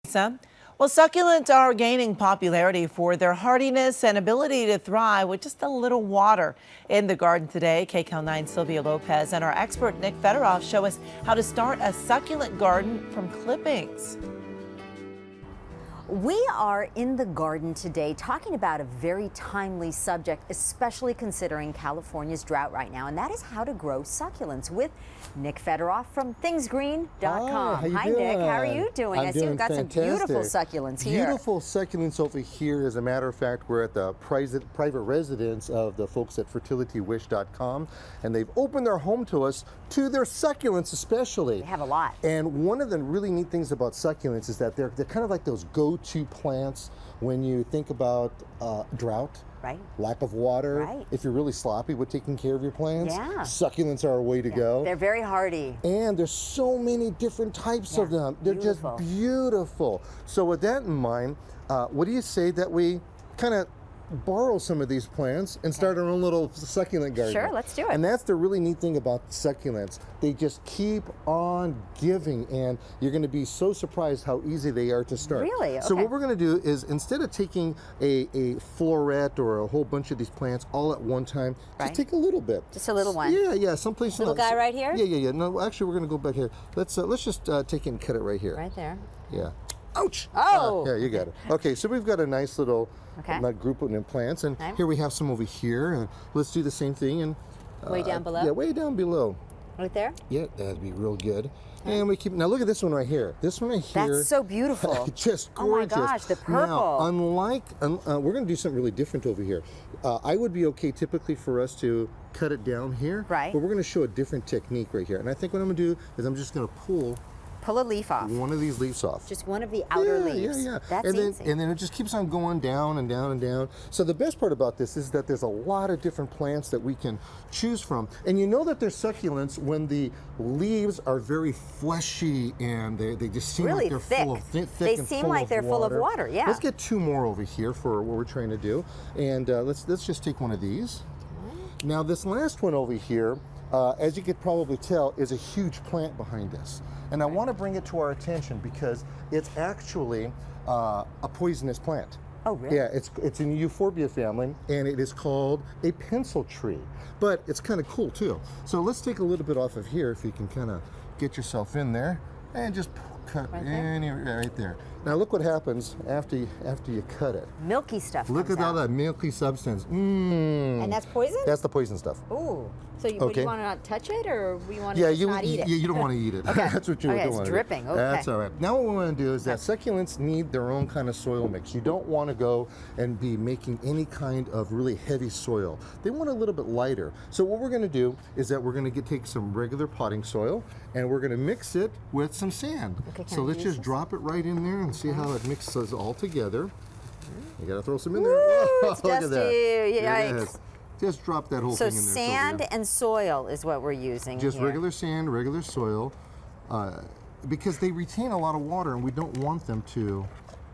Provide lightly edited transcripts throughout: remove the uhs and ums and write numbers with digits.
Lisa. Well, succulents are gaining popularity for their hardiness and ability to thrive with just a little water. In the garden today, KCAL 9 Sylvia Lopez and our expert Nick Federoff show us how to start a succulent garden from clippings. We are in the garden today talking about a very timely subject, especially considering California's drought right now, and that is how to grow succulents with Nick Federoff from thingsgreen.com. Hi, Nick, how are you doing? I see we've got fantastic. some beautiful succulents here. Beautiful succulents over here. As a matter of fact, we're at the private residence of the folks at fertilitywish.com, and they've opened their home to us, to their succulents especially. They have a lot. And one of the really neat things about succulents is that they're kind of like those go-to plants when you think about drought. Right. Lack of water. Right. If you're really sloppy with taking care of your plants, Yeah. succulents are a way to go. They're very hardy. And there's so many different types of them. They're beautiful. just beautiful. So with that in mind, what do you say that we kind of borrow some of these plants and start our own little succulent garden? Sure, let's do it. And that's the really neat thing about succulents. They just keep on giving, and you're going to be so surprised how easy they are to start. Really? Okay. So what we're going to do is, instead of taking a floret or a whole bunch of these plants all at one time, Right. just take a little bit. Just a little one. Yeah, someplace. Little guy right here? Yeah. No, actually, we're going to go back here. Let's just take it and cut it right here. Right there. Yeah. Ouch! Oh! Yeah, you got it. Okay, so we've got a nice little group of plants, and Okay. here we have some over here. And let's do the same thing. And Way down below? Yeah, way down below. Right there? Yeah, that'd be real good. And we keep, now look at this one right here. This one right here. That's so beautiful. Just Oh my gorgeous. gosh, the purple. Now, unlike, we're going to do something really different over here. I would be okay typically for us to cut it down here. Right. But we're going to show a different technique right here. And I think what I'm going to do is I'm just going to pull Pull a leaf off. one of these leaves off. Just one of the outer leaves. Yeah. That's and then, easy. And then it just keeps on going down and down and down. So the best part about this is that there's a lot of different plants that we can choose from. And you know that they're succulents when the leaves are very fleshy and they just seem Really like they're thick. full of thick They and seem full like of they're full of water. water, yeah. Let's get two more over here for what we're trying to do. And let's just take one of these. Now this last one over here, as you could probably tell, is a huge plant behind us. And I want to bring it to our attention because it's actually a poisonous plant. Oh, really? Yeah, it's in the Euphorbia family, and it is called a pencil tree. But it's kind of cool too. So let's take a little bit off of here if you can kind of get yourself in there and just cut right there. Now look what happens after you cut it. Milky stuff. Look comes at all out. that milky substance. And that's poison? That's the poison stuff. Ooh. So you, would you want to not touch it, or we want to not eat it? You don't want to eat it. Okay. That's what you don't it's want to dripping. do. Okay. That's all right. Now what we want to do is that succulents need their own kind of soil mix. You don't want to go and be making any kind of really heavy soil. They want a little bit lighter. So what we're going to do is that we're going to take some regular potting soil and we're going to mix it with some sand. Okay, can so I let's use just this? drop it right in there and see how it mixes all together. You got to throw some in Woo, there. it's Look at that. dusty. There it Yikes. is. Just drop that whole So thing in there. sand Sylvia. and soil is what we're using Just here. regular sand, regular soil, because they retain a lot of water and we don't want them to.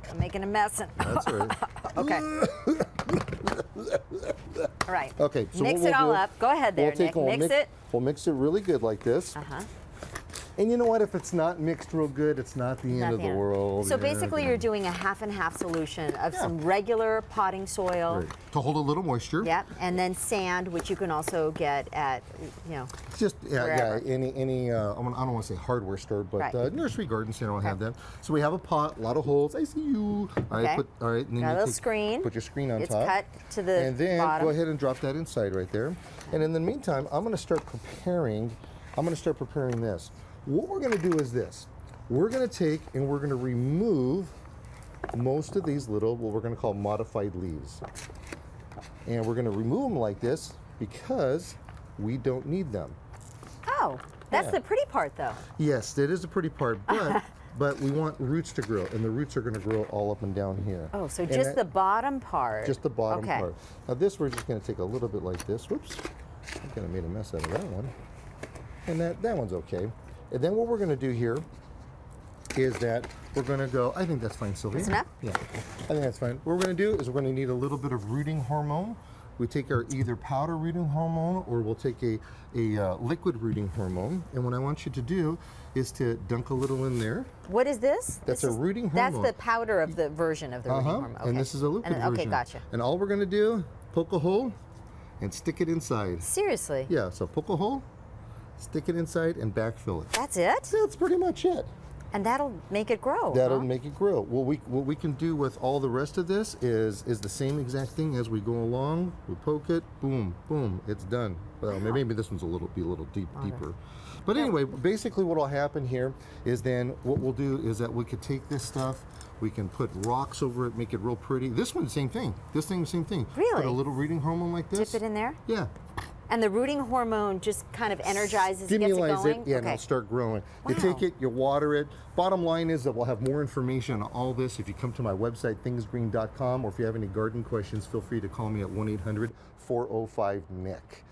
I'm making a mess. That's right. Okay. All right. Okay, so mix what it we'll all do- up. Go ahead there, Nick. Mix it. We'll mix it really good like this. And you know what? If it's not mixed real good, it's not the end of the world. So Yeah, basically, okay. you're doing a half and half solution of some regular potting soil. Right. To hold a little moisture. Yep, and then sand, which you can also get at, Just wherever. any I don't want to say hardware store, but Right. nursery garden center will have that. So we have a pot, a lot of holes. I see you. All right, Okay. all right. And then Got a you little screen. Put your screen on It's top. cut to the And then bottom. go ahead and drop that inside right there. And in the meantime, I'm going to start preparing this. What we're going to do is this. We're going to take and we're going to remove most of these little, what we're going to call modified leaves. And we're going to remove them like this because we don't need them. Oh, that's Yeah. the pretty part, though. Yes, that is a pretty part, but we want roots to grow, and the roots are going to grow all up and down here. Oh, so And just that- the bottom part. Just the bottom Okay. part. Now this we're just going to take a little bit like this. Whoops, I kind of made a mess out of that one. And that one's okay. And then what we're going to do here is that we're going to go, I think that's fine, Sylvia. That's enough? Yeah, I think that's fine. What we're going to do is we're going to need a little bit of rooting hormone. We take our either powder rooting hormone or we'll take a liquid rooting hormone. And what I want you to do is to dunk a little in there. What is this? That's This a is- rooting hormone. That's the powder of the version of the rooting hormone. Okay. And this is a liquid version. Okay, gotcha. And all we're gonna do, poke a hole and stick it inside. Seriously? Yeah, so poke a hole, stick it inside and backfill it. That's it? That's pretty much it. And that'll make it grow. That'll huh? make it grow. What we can do with all the rest of this is the same exact thing as we go along. We poke it, boom, boom, it's done. Well, maybe this one's be a little deeper. But anyway, basically what will happen here is then what we'll do is that we could take this stuff, we can put rocks over it, make it real pretty. This one, same thing. This thing, same thing. Really? Put a little rooting hormone like this. Dip it in there? Yeah. And the rooting hormone just kind of energizes it, gets it Stimulates going? it, yeah, and Okay. it'll start growing. You Wow. take it, you water it. Bottom line is that we'll have more information on all this if you come to my website, thingsgreen.com, or if you have any garden questions, feel free to call me at 1-800-405-NICK.